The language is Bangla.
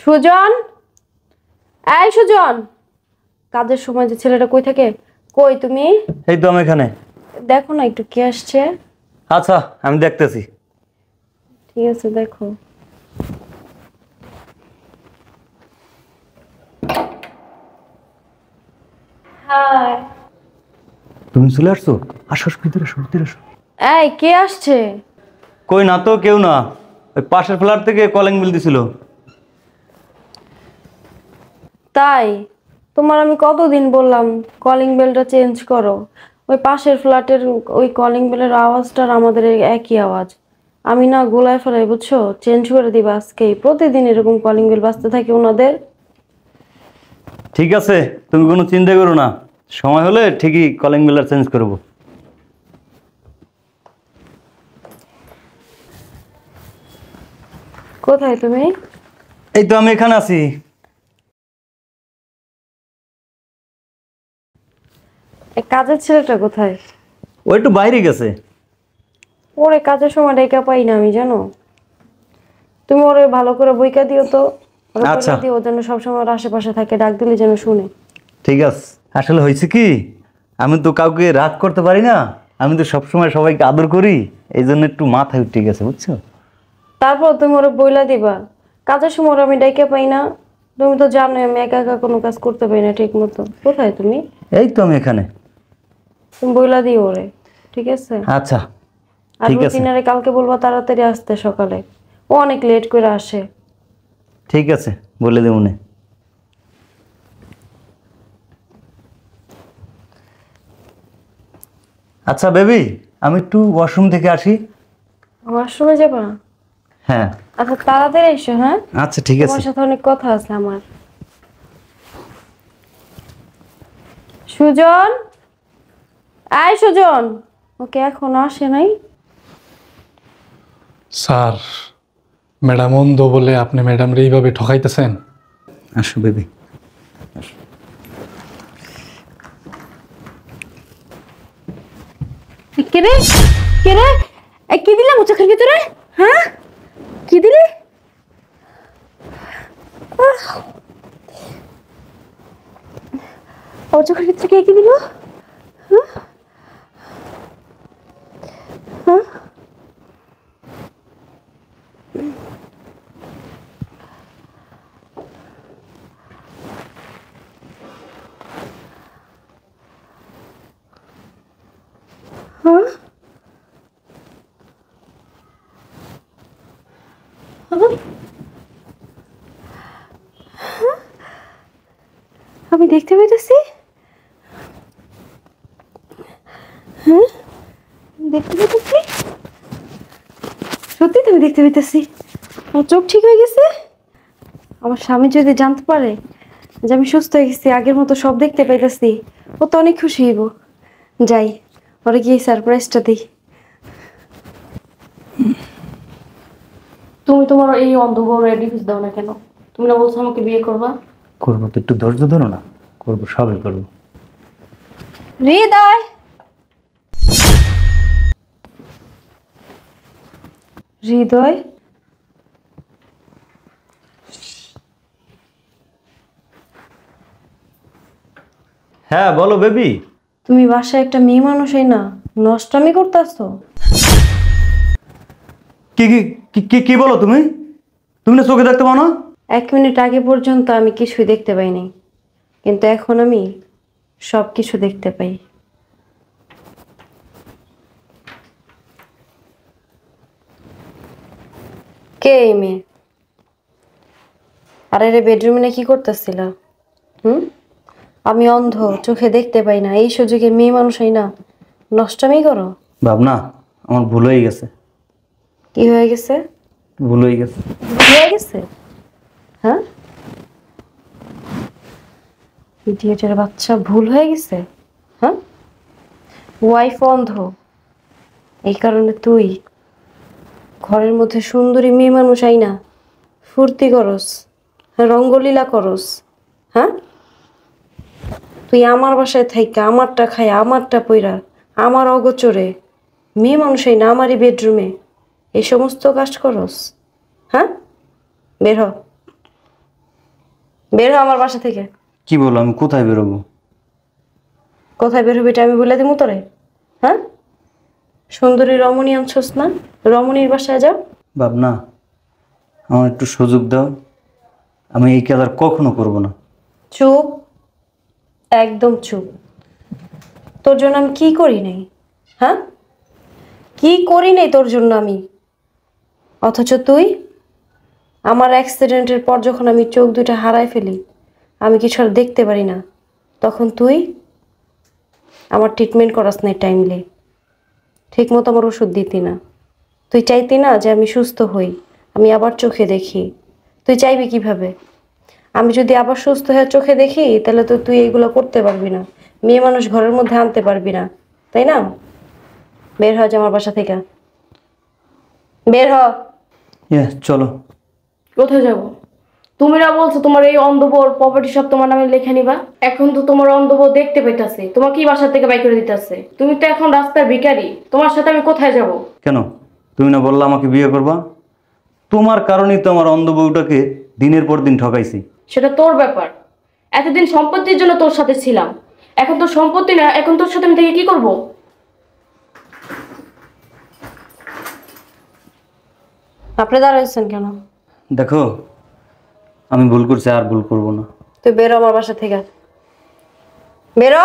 সুজন, এই সুজন, কাজের সময় যে ছেলেটা কই থাকে? কই তুমি? এই তো আমি এখানে। দেখো না একটু কে আসছে। আচ্ছা, আমি দেখতেছি। ঠিক আছে, দেখো। হাই। তুমি চলে আসছো? আসো, ভিতরে আসো, ভিতরে আসো। এই কে আসছে? কই না তো, কেউ না। ওই পাশের ফ্ল্যাট থেকে কলিং বিল দিছিল। তাই তোমার আমি কতদিন বললাম কলিং বেলটা চেঞ্জ করো। ওই পাশের ফ্ল্যাটের ওই কলিং বেলের আওয়াজটার আমাদের একই আওয়াজ। আমি না গোলায় ফেলাই, বুঝছো? চেঞ্জ করে দিবা আজকেই। প্রতিদিন এরকম কলিং বেল বাজতে থাকে ওনাদের। ঠিক আছে, তুমি কোনো চিন্তা করো না, সময় হলে ঠিকই কলিং বিলটা চেঞ্জ করবো। কোথায় তুমি? এই তো আমি এখানে আছি। এই কাজের ছেলেটা কোথায়? ও একটু বাইরে গেছে। ওরে কাজের সময় ডেকা পাই না আমি, জানো? তুমি ওরে ভালো করে বইকা দিও তো। ওরে আচ্ছা। বইকা দিও, ও যেন সবসময় ওর আশেপাশে থাকে, ডাক দিলে যেন শুনে। ঠিক আছে। আসলে হয়েছে কি, আমি তো কাউকে রাগ করতে পারি না। আমি তো সবসময় সবাইকে আদর করি, এই জন্য একটু মাথায় উঠে গেছে, বুঝছো? তারপর তুমি ওরে বইলা দিবা। কাজের সময় ওরে আমি ডাইকা পাই না। তুমি তো জানোই আমি একা একা কোনো কাজ করতে পারি না ঠিক মতো। কোথায় তুমি? এই তো আমি এখানে। তুমি বইলা দিও ওরে, ঠিক আছে? আচ্ছা, আর ঠিক আছে। রুটিনারে কালকে বলবা তাড়াতাড়ি আসতে সকালে। ও অনেক লেট করে আসে। ঠিক আছে, বলে দেবো নে। আচ্ছা বেবি, আমি একটু ওয়াশরুম থেকে আসি। ওয়াশরুমে যাবা? হ্যাঁ। আচ্ছা তাড়াতাড়ি এসো, হ্যাঁ? আচ্ছা ঠিক আছে। তোমার সাথে অনেক কথা আছে আমার। সুজন, আয় সুজন। ওকে এখন আসে নাই? স্যার, ম্যাডাম অন্ধ বলে আপনি ম্যাডামরে এইভাবে ঠকাইতেছেন? আসো বেবি। কে রে? কে রে? কি দিলাম ও চোখের ভিতরে? হ্যাঁ, কি দিলি? ও চোখের ভিতরে কে কি দিল? হ্যাঁ? হ্যাঁ? হ্যাঁ? আমি দেখতে পাইতেছি। হ্যাঁ, দেখতে পাইতেছি। সত্যি তুমি দেখতে পাইতেছি। আমার চোখ ঠিক হয়ে গেছে। আমার স্বামী যদি জানতে পারে যে আমি সুস্থ হয়ে গেছি, আগের মতো সব দেখতে পাইতেছি, ও তো অনেক খুশি হইব। যাই, ওরে গিয়ে সারপ্রাইজটা দিই। তুমি তোমার এই অন্ধ বড় ডিভোর্স দাও না কেন? তুমি না বলছো আমাকে বিয়ে করবা? করবো তো, একটু ধৈর্য ধরো না। করবো, সবই করবো। হৃদয়, হৃদয়, হ্যাঁ বলো বেবি। তুমি বাসায় একটা মেয়ে মানুষই না নষ্টামি করতেছো। কি কি কি কি- কি বলো তুমি? তুমি না চোখে দেখতে পাও না? 1 মিনিট আগে পর্যন্ত আমি কিছুই দেখতে পাইনি, কিন্তু এখন আমি সব কিছু দেখতে পাই। কে এই মেয়ে? আর এর বেডরুমে না কি করতেছিল? হুম? আমি অন্ধ, চোখে দেখতে পাই না, এই সুযোগে মেয়ে মানুষই না নষ্টামি করো? ভাবনা, আমার ভুল হয়ে গেছে। কি হয়ে গেছে? ভুল হয়ে গেছে। ভুল হয়ে গেছে? হ্যাঁ, ইডিয়েটের বাচ্চা, ভুল হয়ে গেছে? হ্যাঁ, ওয়াইফ অন্ধ, এই কারণে তুই ঘরের মধ্যে সুন্দরী মেয়ে মানুষ আইনা ফুর্তি করস, রঙ্গলীলা করস? হ্যাঁ, তুই আমার বাসায় থাইকা আমারটা খাই আমারটা পইরা আমার অগোচরে মেয়ে মানুষ আইনা আমারই বেডরুমে এই সমস্ত কাজ করস? হ্যাঁ, বের হ। বের হ আমার বাসা থেকে। কি বলো, আমি কোথায় বেরোবো? কোথায় বের হবি এটা আমি বলে দিমু তোরে? হ্যাঁ, সুন্দরী রমণী আনছস না, রমণীর বাসায় যাও। ভাবনা, আমার একটু সুযোগ দাও, আমি এই কাজ আর কখনো করবো না। চুপ, একদম চুপ। তোর জন্য আমি কি করি নাই? হ্যাঁ, কি করি নাই তোর জন্য আমি? অথচ তুই আমার অ্যাক্সিডেন্টের পর যখন আমি চোখ দুটো হারাই ফেলি, আমি কিছু আর দেখতে পারি না, তখন তুই আমার ট্রিটমেন্ট করাস নাই টাইমলি, ঠিক মতো আমার ওষুধ দিতি না। তুই চাইতি না যে আমি সুস্থ হই, আমি আবার চোখে দেখি। তুই চাইবি কিভাবে? আমি যদি আবার সুস্থ হয়ে চোখে দেখি, তাহলে তো তুই এগুলো করতে পারবি না, মেয়ে মানুষ ঘরের মধ্যে আনতে পারবি না, তাই না? বের হ যে আমার বাসা থেকে, বের হ। চলো। কোথায় যাব? তুমি না বলছো তোমার এই অন্ধবর প্রপার্টি সব তোমার নামে লেখা নিবা? এখন তো তোমার অন্ধবর দেখতে পাইতাছে, তোমাকে কি বাসা থেকে বাই করে দিতেছে? তুমি তো এখন রাস্তার ভিখারি, তোমার সাথে আমি কোথায় যাব? কেন? তুমি না বললা আমাকে বিয়ে করবা? তোমার কারণেই তো আমার অন্ধ বউটাকে দিনের পর দিন ঠকাইছি। সেটা তোর ব্যাপার। এতদিন সম্পত্তির জন্য তোর সাথে ছিলাম, এখন তোর সম্পত্তি না, এখন তোর সাথে আমি থেকে কি করব? আপনি দাঁড়াইছেন কেন? দেখো, আমি ভুল করছি, আর ভুল করব না। তুই বেরো আমার বাসা থেকে, বেরো।